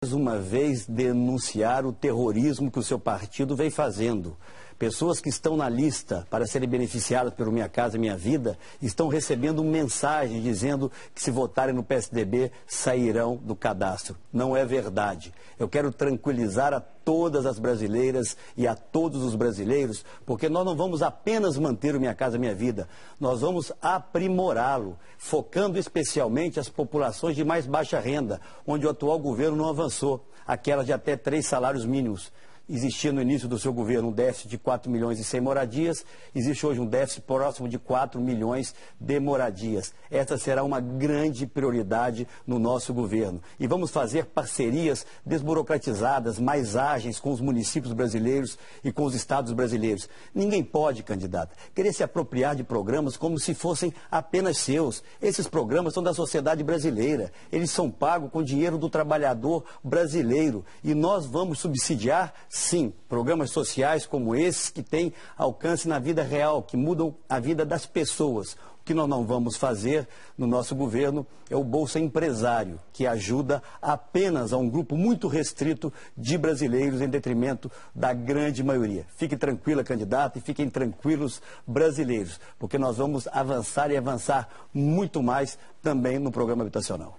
Uma vez denunciar o terrorismo que o seu partido vem fazendo. Pessoas que estão na lista para serem beneficiadas pelo Minha Casa Minha Vida estão recebendo mensagem dizendo que se votarem no PSDB sairão do cadastro. Não é verdade. Eu quero tranquilizar a todas as brasileiras e a todos os brasileiros, porque nós não vamos apenas manter o Minha Casa Minha Vida, nós vamos aprimorá-lo, focando especialmente as populações de mais baixa renda, onde o atual governo não avançou, aquelas de até 3 salários mínimos. Existia no início do seu governo um déficit de 4 milhões e 100 moradias, existe hoje um déficit próximo de 4 milhões de moradias. Essa será uma grande prioridade no nosso governo. E vamos fazer parcerias desburocratizadas, mais ágeis com os municípios brasileiros e com os estados brasileiros. Ninguém pode, candidato, querer se apropriar de programas como se fossem apenas seus. Esses programas são da sociedade brasileira, eles são pagos com dinheiro do trabalhador brasileiro e nós vamos subsidiar, sim, programas sociais como esses que têm alcance na vida real, que mudam a vida das pessoas. O que nós não vamos fazer no nosso governo é o Bolsa Empresário, que ajuda apenas a um grupo muito restrito de brasileiros em detrimento da grande maioria. Fique tranquila, candidata, e fiquem tranquilos, brasileiros, porque nós vamos avançar e avançar muito mais também no programa habitacional.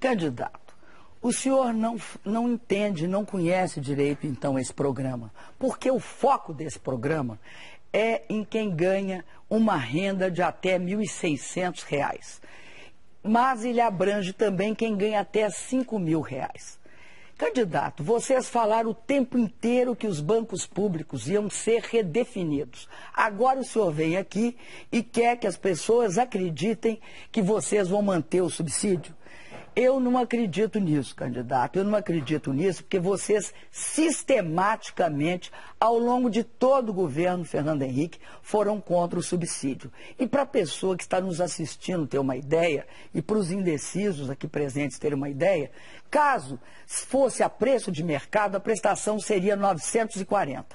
Candidato, o senhor não entende, não conhece direito, então, esse programa, porque o foco desse programa é em quem ganha uma renda de até R$ 1.600, mas ele abrange também quem ganha até R$ 5.000. Candidato, vocês falaram o tempo inteiro que os bancos públicos iam ser redefinidos. Agora o senhor vem aqui e quer que as pessoas acreditem que vocês vão manter o subsídio? Eu não acredito nisso, candidato. Eu não acredito nisso porque vocês sistematicamente, ao longo de todo o governo Fernando Henrique, foram contra o subsídio. E para a pessoa que está nos assistindo ter uma ideia, e para os indecisos aqui presentes terem uma ideia, caso fosse a preço de mercado, a prestação seria R$ 940.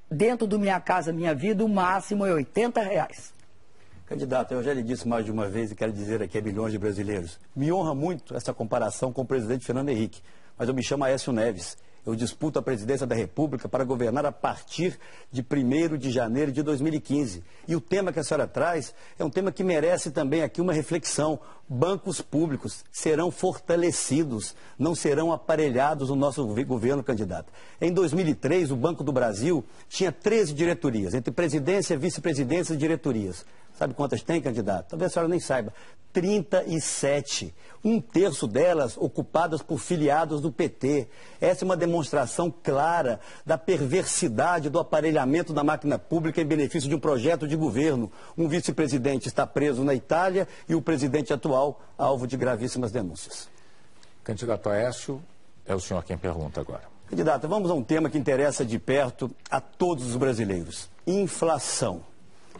Dentro do Minha Casa Minha Vida, o máximo é R$ 80. Candidato, eu já lhe disse mais de uma vez e quero dizer aqui a milhões de brasileiros. Me honra muito essa comparação com o presidente Fernando Henrique, mas eu me chamo Aécio Neves. Eu disputo a presidência da República para governar a partir de 1º de janeiro de 2015. E o tema que a senhora traz é um tema que merece também aqui uma reflexão. Bancos públicos serão fortalecidos, não serão aparelhados no nosso governo, candidato. Em 2003, o Banco do Brasil tinha 13 diretorias, entre presidência, vice-presidência e diretorias. Sabe quantas tem, candidato? Talvez a senhora nem saiba. 37. 1/3 delas ocupadas por filiados do PT. Essa é uma demonstração clara da perversidade do aparelhamento da máquina pública em benefício de um projeto de governo. Um vice-presidente está preso na Itália e o presidente atual alvo de gravíssimas denúncias. Candidato Aécio, é o senhor quem pergunta agora. Candidato, vamos a um tema que interessa de perto a todos os brasileiros. Inflação.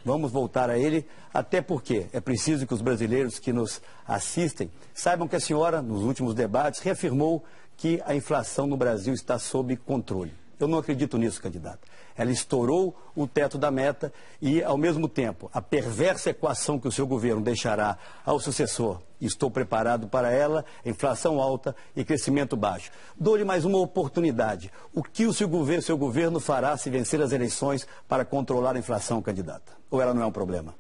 Vamos voltar a ele, até porque é preciso que os brasileiros que nos assistem saibam que a senhora, nos últimos debates, reafirmou que a inflação no Brasil está sob controle. Eu não acredito nisso, candidato. Ela estourou o teto da meta e, ao mesmo tempo, a perversa equação que o seu governo deixará ao sucessor, estou preparado para ela, inflação alta e crescimento baixo. Dou-lhe mais uma oportunidade. O que o seu governo fará se vencer as eleições para controlar a inflação, candidata? Ou ela não é um problema?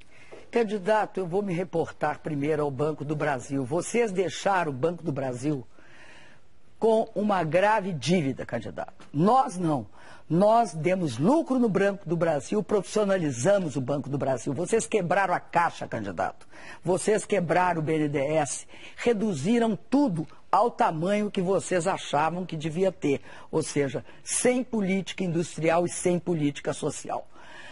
Candidato, eu vou me reportar primeiro ao Banco do Brasil. Vocês deixaram o Banco do Brasil com uma grave dívida, candidato. Nós não. Nós demos lucro no Banco do Brasil, profissionalizamos o Banco do Brasil. Vocês quebraram a Caixa, candidato. Vocês quebraram o BNDES, reduziram tudo ao tamanho que vocês achavam que devia ter. Ou seja, sem política industrial e sem política social.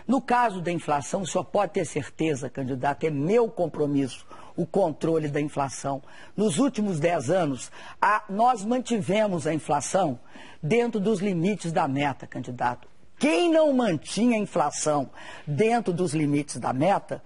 No caso da inflação, o senhor pode ter certeza, candidato, é meu compromisso o controle da inflação. Nos últimos 10 anos, nós mantivemos a inflação dentro dos limites da meta, candidato. Quem não mantinha a inflação dentro dos limites da meta,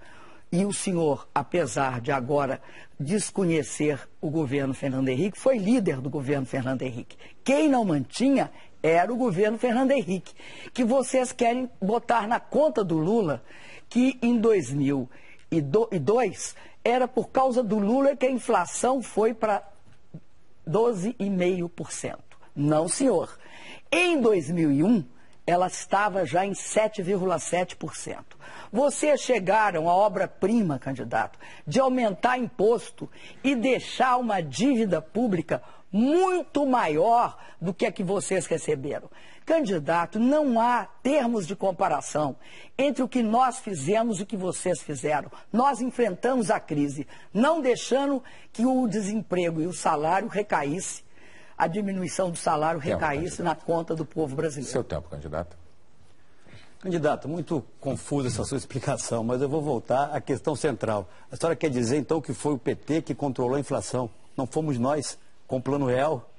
e o senhor, apesar de agora desconhecer o governo Fernando Henrique, foi líder do governo Fernando Henrique. Quem não mantinha era o governo Fernando Henrique, que vocês querem botar na conta do Lula, que em 2002 era por causa do Lula que a inflação foi para 12,5%. Não, senhor. Em 2001, ela estava já em 7,7%. Vocês chegaram à obra-prima, candidato, de aumentar imposto e deixar uma dívida pública muito maior do que a que vocês receberam. Candidato, não há termos de comparação entre o que nós fizemos e o que vocês fizeram. Nós enfrentamos a crise, não deixando que o desemprego e o salário recaísse, a diminuição do salário recaísse na conta do povo brasileiro. Seu tempo, candidato. Candidato, muito confusa essa sua explicação, mas eu vou voltar à questão central. A senhora quer dizer, então, que foi o PT que controlou a inflação? Não fomos nós, com o Plano Real?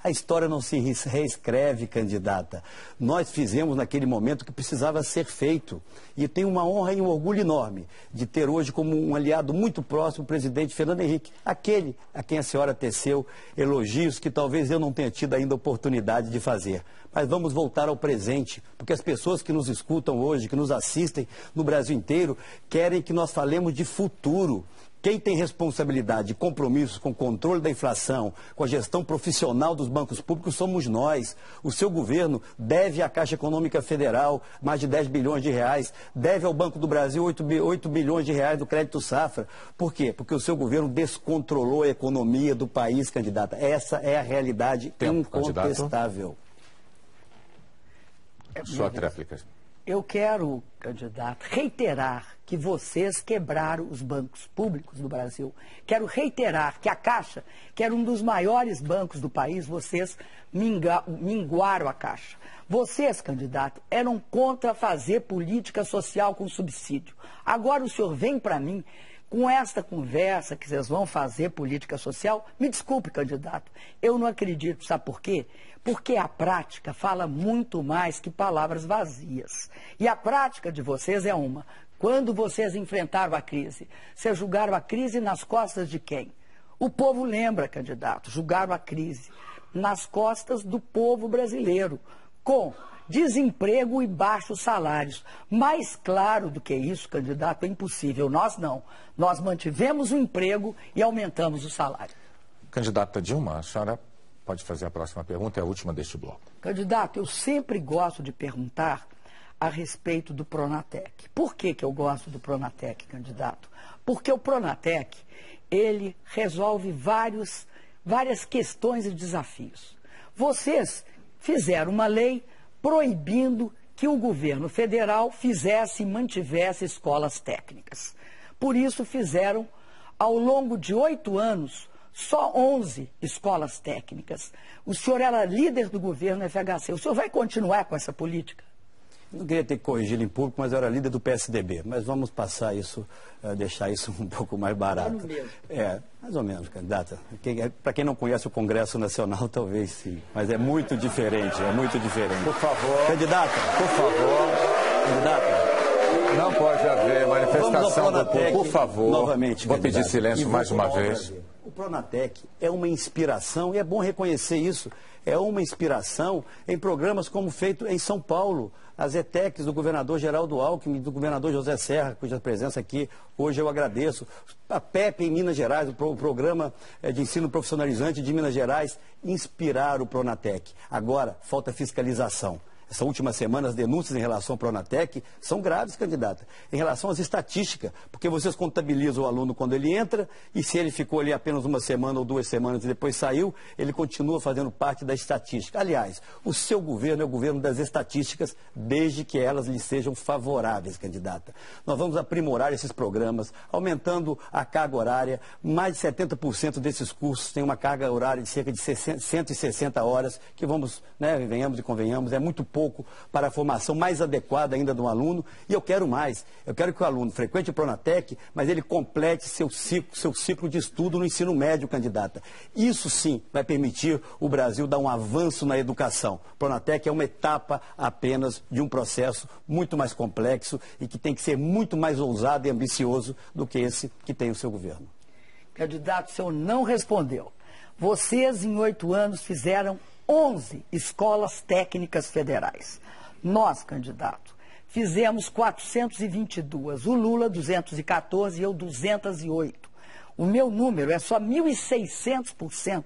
A história não se reescreve, candidata. Nós fizemos naquele momento o que precisava ser feito. E tenho uma honra e um orgulho enorme de ter hoje como um aliado muito próximo o presidente Fernando Henrique, aquele a quem a senhora teceu elogios que talvez eu não tenha tido ainda oportunidade de fazer. Mas vamos voltar ao presente, porque as pessoas que nos escutam hoje, que nos assistem no Brasil inteiro, querem que nós falemos de futuro. Quem tem responsabilidade e compromissos com o controle da inflação, com a gestão profissional dos bancos públicos, somos nós. O seu governo deve à Caixa Econômica Federal mais de 10 bilhões de reais, deve ao Banco do Brasil 8 bilhões de reais do crédito safra. Por quê? Porque o seu governo descontrolou a economia do país, candidata. Essa é a realidade incontestável. Sua tréplica. Eu quero, candidato, reiterar que vocês quebraram os bancos públicos do Brasil. Quero reiterar que a Caixa, que era um dos maiores bancos do país, vocês minguaram a Caixa. Vocês, candidato, eram contra fazer política social com subsídio. Agora o senhor vem para mim com esta conversa que vocês vão fazer política social. Me desculpe, candidato, eu não acredito. Sabe por quê? Porque a prática fala muito mais que palavras vazias. E a prática de vocês é uma. Quando vocês enfrentaram a crise, vocês julgaram a crise nas costas de quem? O povo lembra, candidato, julgaram a crise nas costas do povo brasileiro, com desemprego e baixos salários. Mais claro do que isso, candidato, é impossível. Nós não. Nós mantivemos o emprego e aumentamos o salário. Candidata Dilma, a senhora pode fazer a próxima pergunta, é a última deste bloco. Candidato, eu sempre gosto de perguntar a respeito do Pronatec. Por que eu gosto do Pronatec, candidato? Porque o Pronatec, ele resolve várias questões e desafios. Vocês fizeram uma lei proibindo que o governo federal fizesse e mantivesse escolas técnicas. Por isso fizeram, ao longo de 8 anos, só 11 escolas técnicas. O senhor era líder do governo FHC. O senhor vai continuar com essa política? Não queria ter que corrigir em público, mas eu era líder do PSDB. Mas vamos passar isso, deixar isso um pouco mais barato. Mais ou menos, candidata. Para quem não conhece o Congresso Nacional, talvez sim. Mas é muito diferente, é muito diferente. Por favor. Candidata, por favor. Candidata. Não pode haver manifestação do povo. Por favor. Novamente, vou pedir silêncio mais uma vez. O Pronatec é uma inspiração, e é bom reconhecer isso, é uma inspiração em programas como feito em São Paulo, as ETECs do governador Geraldo Alckmin, do governador José Serra, cuja presença aqui hoje eu agradeço, a PEP em Minas Gerais, o Programa de Ensino Profissionalizante de Minas Gerais, inspiraram o Pronatec. Agora, falta fiscalização. Essa última semana, as denúncias em relação ao Pronatec são graves, candidata. Em relação às estatísticas, porque vocês contabilizam o aluno quando ele entra e se ele ficou ali apenas uma semana ou 2 semanas e depois saiu, ele continua fazendo parte da estatística. Aliás, o seu governo é o governo das estatísticas, desde que elas lhe sejam favoráveis, candidata. Nós vamos aprimorar esses programas, aumentando a carga horária. Mais de 70% desses cursos têm uma carga horária de cerca de 160 horas, que vamos, venhamos e convenhamos, é muito pouco para a formação mais adequada ainda do aluno. E eu quero mais. Eu quero que o aluno frequente o Pronatec, mas ele complete seu ciclo de estudo no ensino médio, candidata. Isso sim vai permitir o Brasil dar um avanço na educação. O Pronatec é uma etapa apenas de um processo muito mais complexo e que tem que ser muito mais ousado e ambicioso do que esse que tem o seu governo. Candidato, o senhor não respondeu. Vocês, em 8 anos, fizeram 11 escolas técnicas federais. Nós, candidato, fizemos 422. O Lula, 214 e eu, 208. O meu número é só 1.600%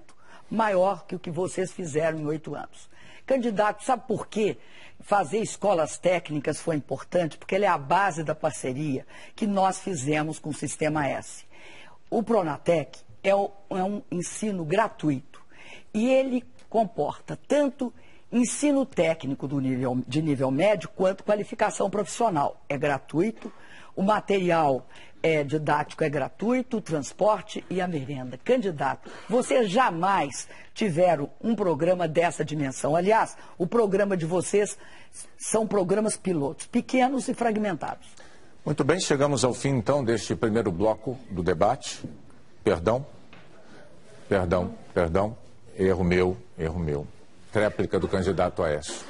maior que o que vocês fizeram em 8 anos. Candidato, sabe por quê? Fazer escolas técnicas foi importante, porque ele é a base da parceria que nós fizemos com o Sistema S. O Pronatec é um ensino gratuito e ele comporta tanto ensino técnico de nível médio quanto qualificação profissional. É gratuito, o material didático é gratuito, o transporte e a merenda. Candidato, vocês jamais tiveram um programa dessa dimensão. Aliás, o programa de vocês são programas pilotos, pequenos e fragmentados. Muito bem, chegamos ao fim, então, deste primeiro bloco do debate. Perdão, erro meu. Tréplica do candidato Aécio.